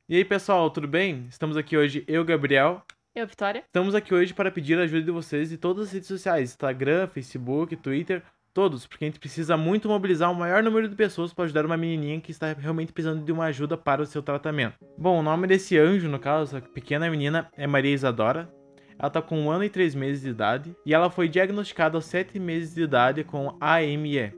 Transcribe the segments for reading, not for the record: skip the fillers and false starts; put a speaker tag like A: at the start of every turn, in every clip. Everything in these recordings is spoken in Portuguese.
A: E aí, pessoal, tudo bem? Estamos aqui hoje, eu, Gabriel.
B: Eu, Vitória.
A: Estamos aqui hoje para pedir a ajuda de vocês de todas as redes sociais, Instagram, Facebook, Twitter, todos, porque a gente precisa muito mobilizar o maior número de pessoas para ajudar uma menininha que está realmente precisando de uma ajuda para o seu tratamento. Bom, o nome desse anjo, no caso, essa pequena menina, é Maria Isadora. Ela está com 1 ano e 3 meses de idade e ela foi diagnosticada aos 7 meses de idade com AME.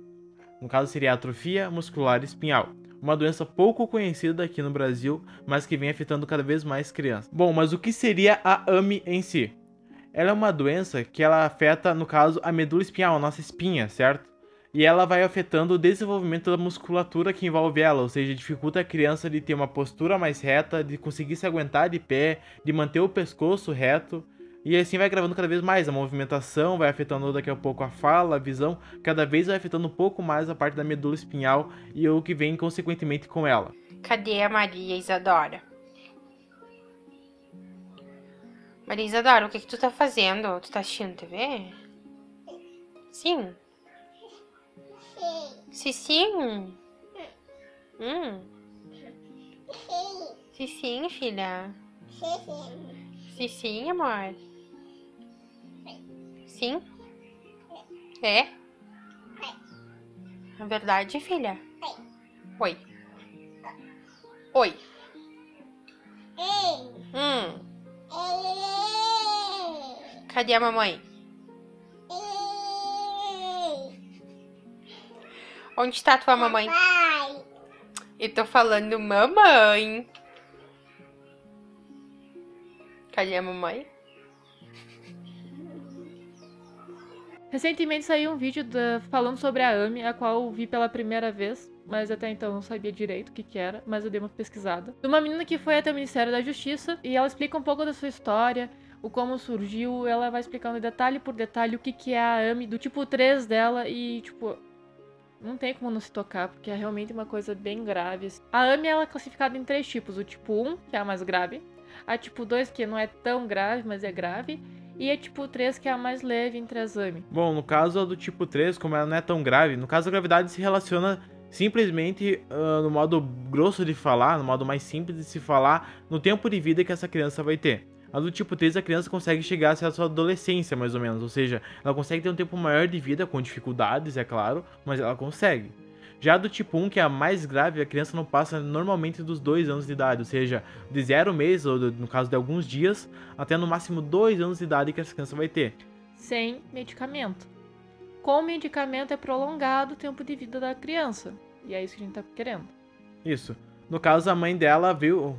A: No caso, seria atrofia muscular espinhal. Uma doença pouco conhecida aqui no Brasil, mas que vem afetando cada vez mais crianças. Bom, mas o que seria a AME em si? Ela é uma doença que ela afeta, no caso, a medula espinhal, a nossa espinha, certo? E ela vai afetando o desenvolvimento da musculatura que envolve ela, ou seja, dificulta a criança de ter uma postura mais reta, de conseguir se aguentar de pé, de manter o pescoço reto. E assim vai gravando cada vez mais, a movimentação vai afetando daqui a pouco a fala, a visão, cada vez vai afetando um pouco mais a parte da medula espinhal e o que vem consequentemente com ela.
B: Cadê a Maria Isadora? Maria Isadora, o que tu tá fazendo? Tu tá assistindo TV? Sim? Sim, sim. Sim, sim, filha. Sim, sim, amor. Sim? É? É verdade, filha? Oi. Oi. Cadê a mamãe? Onde tá tua mamãe? Eu tô falando mamãe. Cadê a mamãe?
C: Recentemente saiu um vídeo falando sobre a AME, a qual eu vi pela primeira vez, mas até então não sabia direito o que era, mas eu dei uma pesquisada. De uma menina que foi até o Ministério da Justiça e ela explica um pouco da sua história, o como surgiu, ela vai explicando detalhe por detalhe o que é a AME, do tipo 3 dela e, tipo, não tem como não se tocar, porque é realmente uma coisa bem grave. A AME ela é classificada em 3 tipos, o tipo 1, que é a mais grave, a tipo 2, que não é tão grave, mas é grave, e a tipo 3, que é a mais leve entre as AME.
A: Bom, no caso do tipo 3, como ela não é tão grave, no caso a gravidade se relaciona simplesmente no modo grosso de falar, no modo mais simples de se falar, no tempo de vida que essa criança vai ter. A do tipo 3, a criança consegue chegar até a sua adolescência, mais ou menos, ou seja, ela consegue ter um tempo maior de vida, com dificuldades, é claro, mas ela consegue. Já do tipo 1, que é a mais grave, a criança não passa normalmente dos 2 anos de idade, ou seja, de 0 meses, ou no caso de alguns dias, até no máximo 2 anos de idade que essa criança vai ter.
C: Sem medicamento. Com medicamento é prolongado o tempo de vida da criança. E é isso que a gente tá querendo.
A: Isso. No caso, a mãe dela veio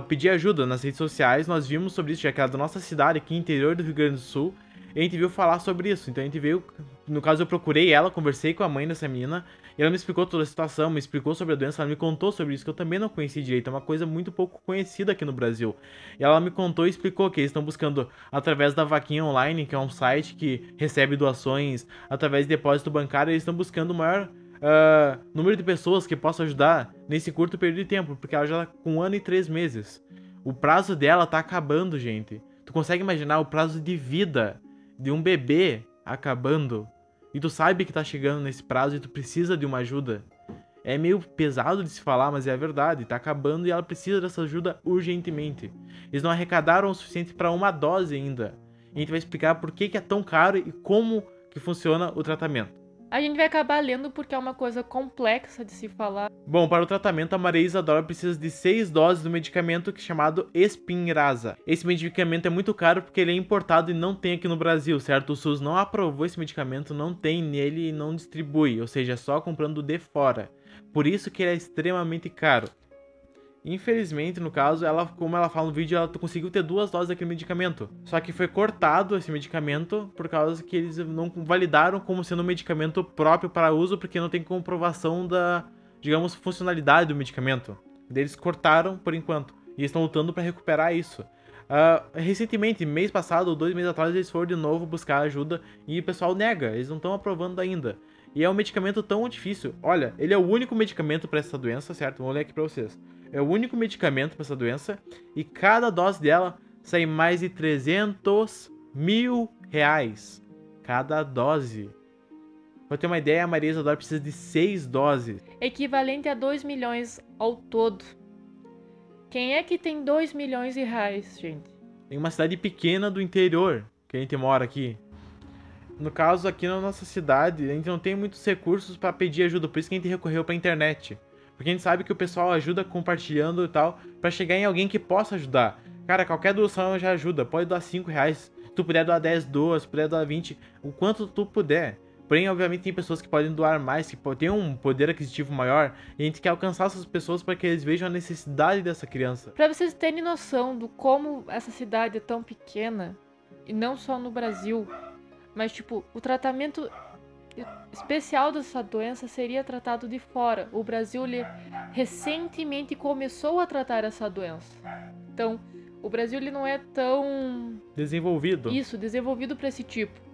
A: pedir ajuda nas redes sociais. Nós vimos sobre isso, já que ela é da nossa cidade, aqui interior do Rio Grande do Sul. E a gente viu falar sobre isso. Então a gente veio. No caso, eu procurei ela, conversei com a mãe dessa menina. E ela me explicou toda a situação, me explicou sobre a doença. Ela me contou sobre isso, que eu também não conhecia direito. É uma coisa muito pouco conhecida aqui no Brasil. E ela me contou e explicou que eles estão buscando, através da Vaquinha Online, que é um site que recebe doações através de depósito bancário, eles estão buscando o maior número de pessoas que possam ajudar nesse curto período de tempo, porque ela já tá com 1 ano e 3 meses. O prazo dela tá acabando, gente. Tu consegue imaginar o prazo de vida de um bebê acabando? E tu sabe que tá chegando nesse prazo e tu precisa de uma ajuda. É meio pesado de se falar, mas é a verdade. Tá acabando e ela precisa dessa ajuda urgentemente. Eles não arrecadaram o suficiente para uma dose ainda. E a gente vai explicar por que é tão caro e como que funciona o tratamento.
C: A gente vai acabar lendo porque é uma coisa complexa de se falar.
A: Bom, para o tratamento, a Maria Isadora precisa de 6 doses do medicamento chamado Spinraza. Esse medicamento é muito caro porque ele é importado e não tem aqui no Brasil, certo? O SUS não aprovou esse medicamento, não tem nele e não distribui, ou seja, é só comprando de fora. Por isso que ele é extremamente caro. Infelizmente, no caso, ela, como ela fala no vídeo, ela conseguiu ter 2 doses daquele medicamento. Só que foi cortado esse medicamento por causa que eles não validaram como sendo um medicamento próprio para uso, porque não tem comprovação da, digamos, funcionalidade do medicamento. Eles cortaram por enquanto. E estão lutando para recuperar isso. Recentemente, mês passado ou 2 meses atrás, eles foram de novo buscar ajuda e o pessoal nega, eles não estão aprovando ainda. E é um medicamento tão difícil. Olha, ele é o único medicamento para essa doença, certo? Vou ler aqui para vocês. É o único medicamento para essa doença e cada dose dela sai mais de 300 mil reais. Cada dose. Pra ter uma ideia, a Maria Isadora precisa de 6 doses.
C: Equivalente a 2 milhões ao todo. Quem é que tem 2 milhões de reais, gente?
A: Em uma cidade pequena do interior, que a gente mora aqui. No caso, aqui na nossa cidade, a gente não tem muitos recursos pra pedir ajuda, por isso que a gente recorreu pra internet. Porque a gente sabe que o pessoal ajuda compartilhando e tal, pra chegar em alguém que possa ajudar. Cara, qualquer doação já ajuda, pode doar 5 reais. Se tu puder doar 10, doa, se puder doar 20, o quanto tu puder. Porém, obviamente, tem pessoas que podem doar mais, que têm um poder aquisitivo maior, e a gente quer alcançar essas pessoas para que eles vejam a necessidade dessa criança.
C: Pra vocês terem noção do como essa cidade é tão pequena, e não só no Brasil, mas tipo, o tratamento especial dessa doença seria tratado de fora. O Brasil ele recentemente começou a tratar essa doença. Então, o Brasil ele não é tão
A: Desenvolvido.
C: desenvolvido para esse tipo.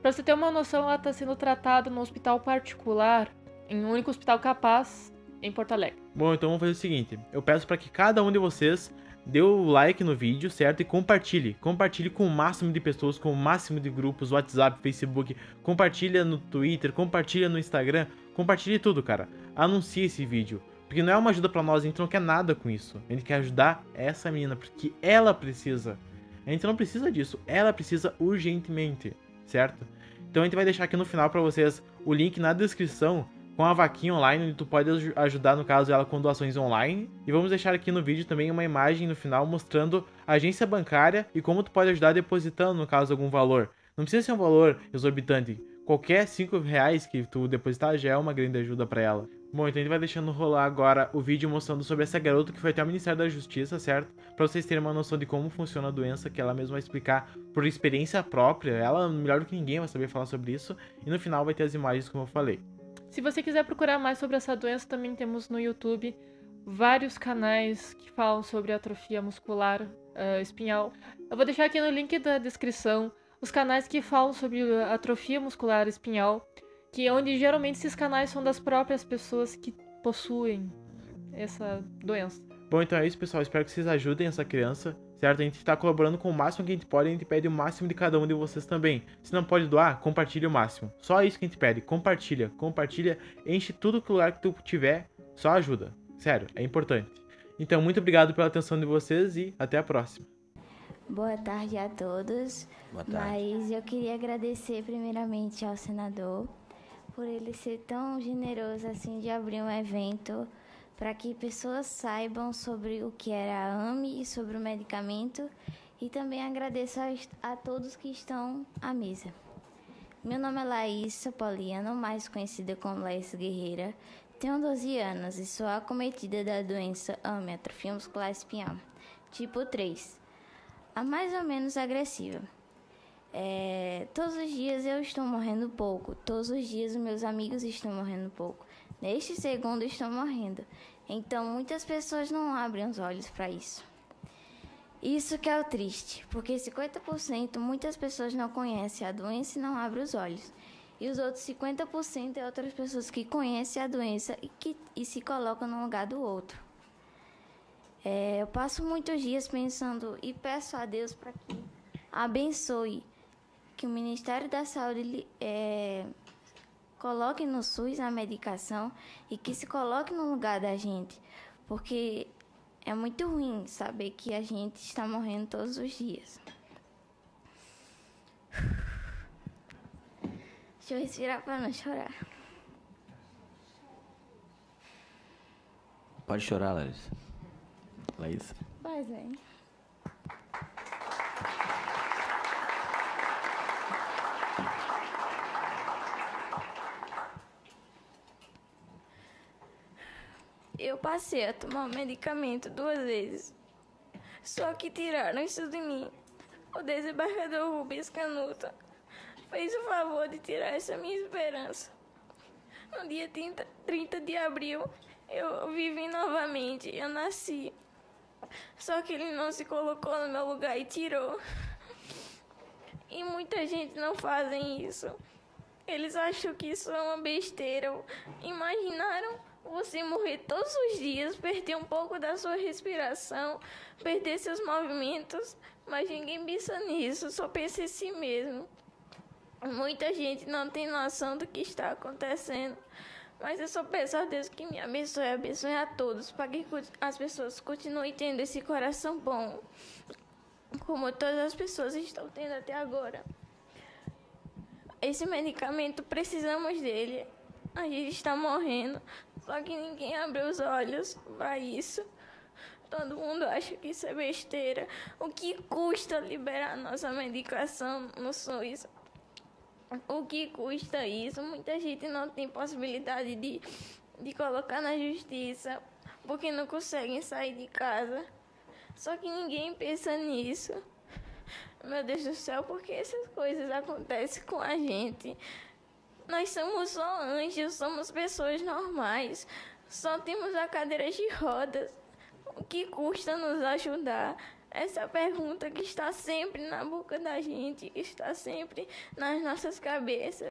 C: Pra você ter uma noção, ela está sendo tratada no hospital particular, em um único hospital capaz, em Porto Alegre.
A: Bom, então vamos fazer o seguinte. Eu peço para que cada um de vocês dê o like no vídeo, certo? E compartilhe. Compartilhe com o máximo de pessoas, com o máximo de grupos, WhatsApp, Facebook. Compartilha no Twitter, compartilha no Instagram. Compartilhe tudo, cara. Anuncie esse vídeo. Porque não é uma ajuda pra nós, a gente não quer nada com isso. A gente quer ajudar essa menina, porque ela precisa. A gente não precisa disso, ela precisa urgentemente, certo? Então a gente vai deixar aqui no final pra vocês o link na descrição com a vaquinha online, onde tu pode ajudar, no caso, ela com doações online. E vamos deixar aqui no vídeo também uma imagem no final mostrando a agência bancária e como tu pode ajudar depositando, no caso, algum valor. Não precisa ser um valor exorbitante. Qualquer 5 reais que tu depositar já é uma grande ajuda pra ela. Bom, então a gente vai deixando rolar agora o vídeo mostrando sobre essa garota que foi até o Ministério da Justiça, certo? Pra vocês terem uma noção de como funciona a doença, que ela mesma vai explicar por experiência própria. Ela, melhor do que ninguém, vai saber falar sobre isso. E no final vai ter as imagens, como eu falei.
C: Se você quiser procurar mais sobre essa doença, também temos no YouTube vários canais que falam sobre atrofia muscular espinhal. Eu vou deixar aqui no link da descrição os canais que falam sobre atrofia muscular espinhal, que é onde geralmente esses canais são das próprias pessoas que possuem essa doença.
A: Bom, então é isso, pessoal. Espero que vocês ajudem essa criança, certo? A gente tá colaborando com o máximo que a gente pode, a gente pede o máximo de cada um de vocês também. Se não pode doar, compartilhe o máximo. Só isso que a gente pede. Compartilha, enche tudo que lugar que tu tiver, só ajuda. Sério, é importante. Então, muito obrigado pela atenção de vocês e até a próxima.
D: Boa tarde a todos.
E: Boa tarde.
D: Mas eu queria agradecer primeiramente ao senador por ele ser tão generoso assim de abrir um evento para que pessoas saibam sobre o que era a AME e sobre o medicamento, e também agradeço a todos que estão à mesa. Meu nome é Laís Poliano, mais conhecida como Laís Guerreira, tenho 12 anos e sou acometida da doença AME, atrofia muscular espinhal, tipo 3, a mais ou menos agressiva. Todos os dias eu estou morrendo pouco, todos os dias os meus amigos estão morrendo pouco. Neste segundo estão morrendo. Então muitas pessoas não abrem os olhos para isso. Isso que é o triste, porque 50% muitas pessoas não conhecem a doença e não abrem os olhos. E os outros 50% é outras pessoas que conhecem a doença e se colocam no lugar do outro. Eu passo muitos dias pensando e peço a Deus para que abençoe, que o Ministério da Saúde coloque no SUS a medicação e que se coloque no lugar da gente, porque é muito ruim saber que a gente está morrendo todos os dias. Deixa eu respirar para não chorar.
E: Pode chorar, Larissa. Laís.
D: Pois bem. Eu passei a tomar o medicamento 2 vezes, só que tiraram isso de mim. O desembargador Rubens Canuto fez o favor de tirar essa minha esperança. No dia 30 de abril, eu vivi novamente, eu nasci. Só que ele não se colocou no meu lugar e tirou. E muita gente não fazem isso. Eles acham que isso é uma besteira. Imaginaram você morrer todos os dias, perder um pouco da sua respiração, perder seus movimentos, mas ninguém pensa nisso, só pensa em si mesmo. Muita gente não tem noção do que está acontecendo.
F: Mas eu só peço a Deus que me abençoe, abençoe a todos, para que as pessoas continuem tendo esse coração bom, como todas as pessoas estão tendo até agora. Esse medicamento, precisamos dele. A gente está morrendo, só que ninguém abre os olhos para isso. Todo mundo acha que isso é besteira. O que custa liberar nossa medicação no SUS? O que custa isso? Muita gente não tem possibilidade de colocar na justiça, porque não conseguem sair de casa. Só que ninguém pensa nisso. Meu Deus do céu, por que essas coisas acontecem com a gente? Nós somos só anjos, somos pessoas normais. Só temos a cadeira de rodas. O que custa nos ajudar? Essa é a pergunta que está sempre na boca da gente, que está sempre nas nossas cabeças.